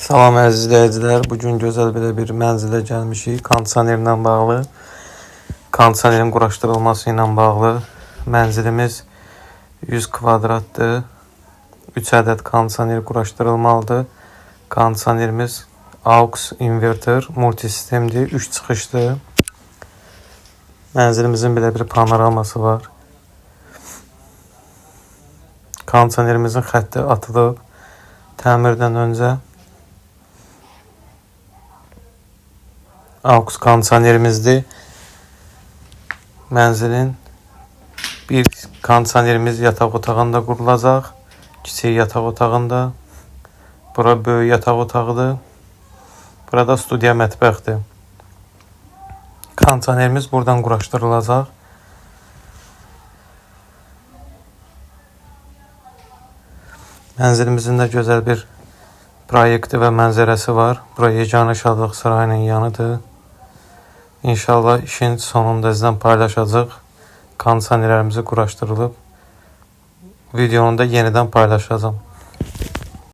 Salam əziz izləyicilər. Bugün gözəl belə bir mənzilə gəlmişik. Kondisionerlə bağlı, kondisionerin quraşdırılması ilə bağlı. Mənzilimiz 100 kvadratdır. 3 ədəd kondisioner quraşdırılmalıdır. Kondisionerimiz AUX inverter multisistemdir, 3 çıxışdır. Mənzilimizin belə bir panoraması var. Kondisionerimizin xətti atılıb təmirdən öncə. AUX kondisionerimizdir. Mənzilin bir kondisionerimiz yataq otağında qurulacaq. Kiçik yataq otağında. Bura böyük yataq otağıdır. Burada studiya mətbəxdir. Kondisionerimiz buradan quraşdırılacaq. Mənzilimizin də gözəl bir proyekti və mənzərəsi var. Bura yeganə Şadlıq Sarayının yanıdır. İnşallah işin sonunda sizdən paylaşacaq. Kondisionerlərimizi quraşdırılıb. Videonu da yenidən paylaşacağım.